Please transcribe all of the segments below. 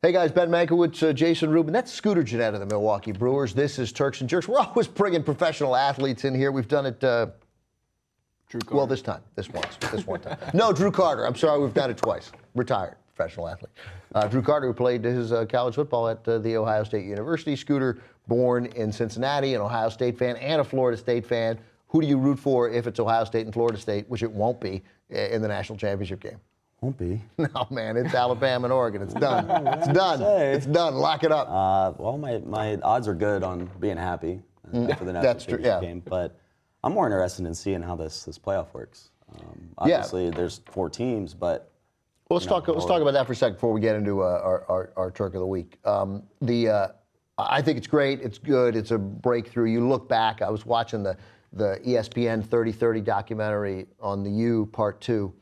Hey guys, Ben Mankiewicz, Jason Rubin. That's Scooter Gennett of the Milwaukee Brewers. This is Turks and Jerks. We're always bringing professional athletes in here. We've done it, Drew Carter. Well, this one time. No, Drew Carter. I'm sorry, we've done it twice. Retired professional athlete. Drew Carter, who played his college football at The Ohio State University. Scooter, born in Cincinnati, an Ohio State fan and a Florida State fan. Who do you root for if it's Ohio State and Florida State, which it won't be, in the national championship game? Won't be. No, man, it's Alabama and Oregon. It's done. It's done. It's done. Lock it up. Well, my odds are good on being happy for the national championship game, but I'm more interested in seeing how this playoff works. Obviously, there's 4 teams, but well, let's talk about that for a second before we get into our Turk of the Week. I think it's great. It's good. It's a breakthrough. You look back. I was watching the ESPN 30-30 documentary on the U Part 2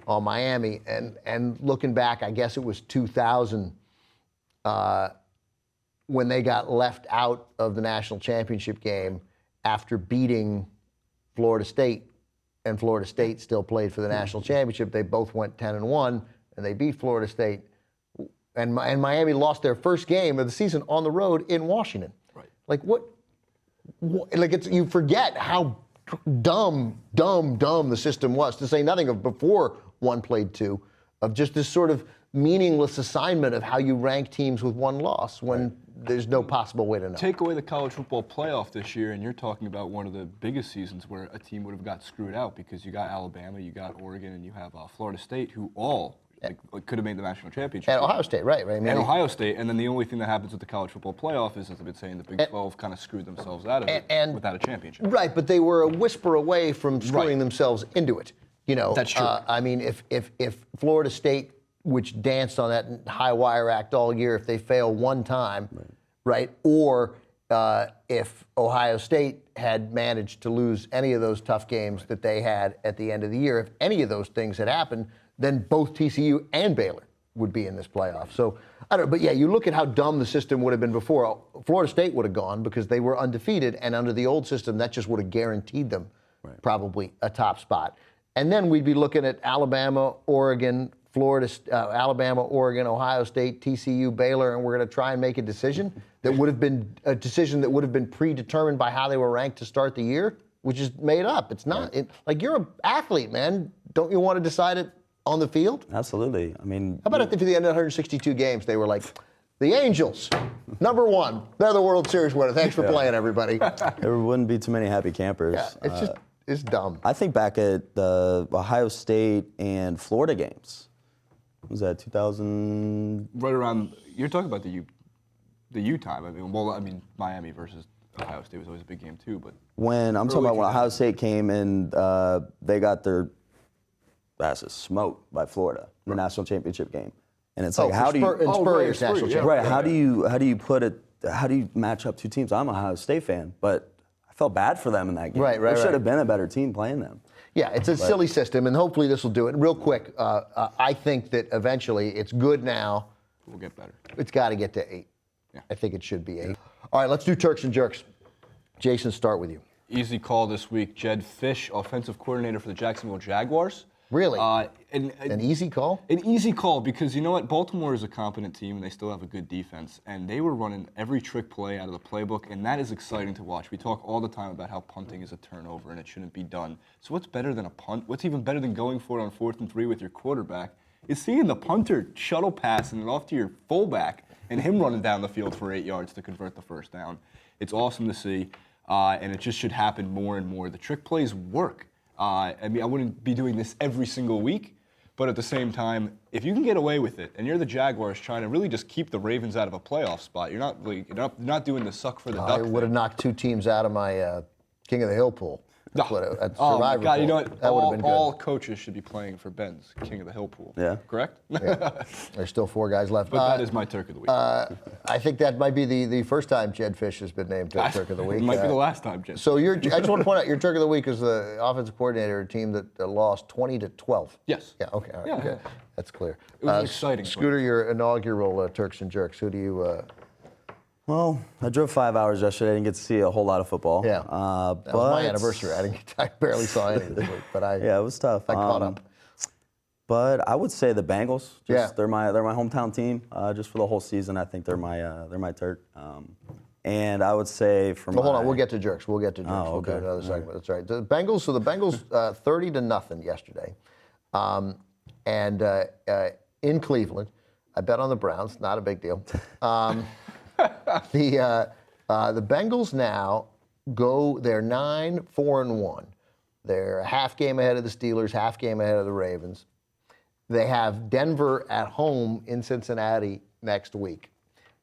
on Miami, and looking back, I guess it was 2000 when they got left out of the national championship game after beating Florida State, and Florida State still played for the national championship. They both went 10-1, and they beat Florida State, and Miami lost their first game of the season on the road in Washington. Right. Like what like you forget how dumb the system was, to say nothing of before 1 played 2, of just this sort of meaningless assignment of how you rank teams with 1 loss when there's no possible way to know. Take away the college football playoff this year, and you're talking about one of the biggest seasons where a team would have got screwed out, because you got Alabama, you got Oregon, and you have Florida State, who all could have made the national championship. And Ohio State, right? And Ohio State, and then the only thing that happens with the college football playoff is, as I've been saying, the Big 12 kind of screwed themselves out of it without a championship. Right, but they were a whisper away from screwing themselves into it. You know, that's true. I mean, if Florida State, which danced on that high wire act all year, if they fail 1 time, right, or if Ohio State had managed to lose any of those tough games that they had at the end of the year, if any of those things had happened, then both TCU and Baylor would be in this playoff. So, I don't know, but yeah, you look at how dumb the system would have been before. Florida State would have gone because they were undefeated, and under the old system, that just would have guaranteed them probably a top spot. And then we'd be looking at Alabama, Oregon, Alabama, Oregon, Ohio State, TCU, Baylor, and we're going to try and make a decision that would have been predetermined by how they were ranked to start the year, which is made up. It's not like you're an athlete, man. Don't you want to decide it on the field? Absolutely. I mean, how about if at the end of 162 games they were like, the Angels, number 1, they're the World Series winner. Thanks for playing, everybody. There wouldn't be too many happy campers. Yeah, it's dumb. I think back at the Ohio State and Florida games. Was that 2000? Right around. You're talking about the U time. I mean, Miami versus Ohio State was always a big game too. But when I'm talking about when Ohio State came and they got their asses smoked by Florida in the national championship game, and it's like how do you Spurrier's national championship? Right? How do you put it? How do you match up 2 teams? I'm an Ohio State fan, but I felt bad for them in that game. There should have been a better team playing them. Yeah, it's a silly system, and hopefully this will do it. Real quick, I think that eventually it's good now. We'll get better. It's got to get to 8. Yeah. I think it should be 8. All right, let's do Turks and Jerks. Jason, start with you. Easy call this week. Jed Fisch, offensive coordinator for the Jacksonville Jaguars. Really? An easy call? An easy call, because you know what? Baltimore is a competent team, and they still have a good defense. And they were running every trick play out of the playbook, and that is exciting to watch. We talk all the time about how punting is a turnover, and it shouldn't be done. So what's better than a punt? What's even better than going for it on 4th and 3 with your quarterback is seeing the punter shuttle pass and off to your fullback and him running down the field for 8 yards to convert the first down. It's awesome to see, and it just should happen more and more. The trick plays work. I mean, I wouldn't be doing this every single week, but at the same time, if you can get away with it, and you're the Jaguars trying to really just keep the Ravens out of a playoff spot, you're not doing the suck for the duck. I would have knocked 2 teams out of my King of the Hill pool. That's oh my God! Pool. You know what? That would have been good. All coaches should be playing for Ben's King of the Hill pool. Yeah. Correct? Yeah. There's still 4 guys left. But that is my Turk of the Week. I think that might be the first time Jed Fisch has been named Turk of the Week. It might be the last time, Jed. So I just want to point out, your Turk of the Week is the offensive coordinator of a team that lost 20-12. Yes. Yeah. Okay. All right. Yeah. That's clear. It was exciting. Scooter, your inaugural Turks and Jerks. Who do you? Well, I drove 5 hours yesterday. I didn't get to see a whole lot of football. Yeah. That was my anniversary. I barely saw any this week, but yeah, it was tough. I caught up. But I would say the Bengals. Yeah. They're my hometown team. Just for the whole season, I think they're my Turk. And I would say for hold on, we'll get to jerks. We'll get to jerks. Oh, We'll do okay. another segment. That's right. The Bengals. So the Bengals 30-0 yesterday, and in Cleveland, I bet on the Browns. Not a big deal. The Bengals now they're 9-4-1. They're a half game ahead of the Steelers, half game ahead of the Ravens. They have Denver at home in Cincinnati next week.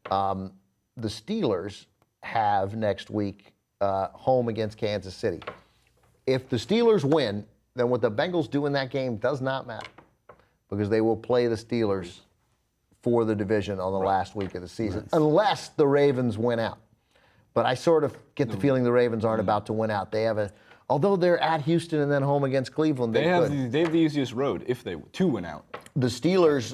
The Steelers have next week home against Kansas City. If the Steelers win, then what the Bengals do in that game does not matter because they will play the Steelers for the division on the last week of the season, unless the Ravens win out. But I sort of get the feeling the Ravens aren't about to win out. They have although they're at Houston and then home against Cleveland, they have the easiest road if they to win out. The Steelers,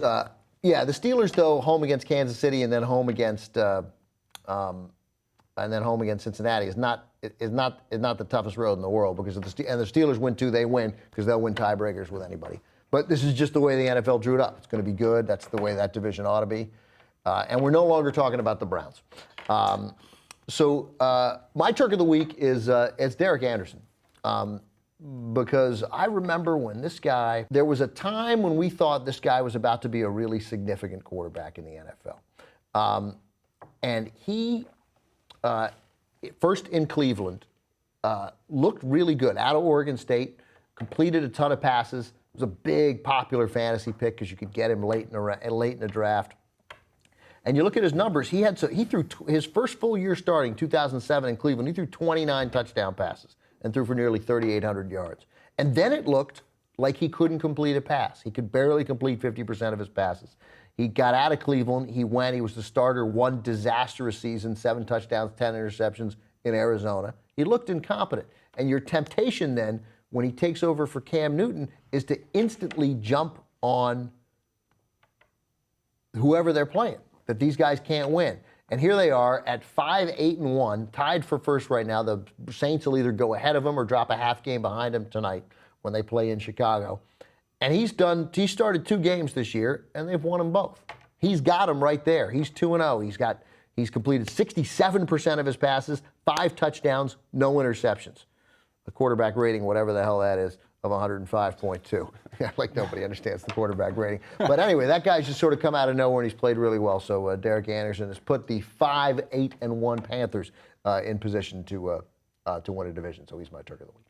the Steelers though home against Kansas City and then home against Cincinnati is not the toughest road in the world because if the Steelers win too, they win because they'll win tiebreakers with anybody. But this is just the way the NFL drew it up. It's going to be good. That's the way that division ought to be. And we're no longer talking about the Browns. So my Turk of the week is it's Derek Anderson. Because I remember when there was a time when we thought this guy was about to be a really significant quarterback in the NFL. And he, first in Cleveland, looked really good. Out of Oregon State, completed a ton of passes. It was a big, popular fantasy pick because you could get him late in the draft. And you look at his numbers, he threw his first full year starting, 2007 in Cleveland, he threw 29 touchdown passes and threw for nearly 3,800 yards. And then it looked like he couldn't complete a pass. He could barely complete 50% of his passes. He got out of Cleveland, he was the starter, one disastrous season, 7 touchdowns, 10 interceptions in Arizona. He looked incompetent. And your temptation then, when he takes over for Cam Newton, is to instantly jump on whoever they're playing, that these guys can't win. And here they are at 5-8-1, tied for first right now. The Saints will either go ahead of them or drop a half game behind them tonight when they play in Chicago. And he started 2 games this year, and they've won them both. He's got them right there. He's 2-0. He's completed 67% of his passes, 5 touchdowns, no interceptions. The quarterback rating, whatever the hell that is, of 105.2. Like nobody understands the quarterback rating. But anyway, that guy's just sort of come out of nowhere and he's played really well. So Derek Anderson has put the 5-8-1 Panthers in position to win a division. So he's my Turk of the week.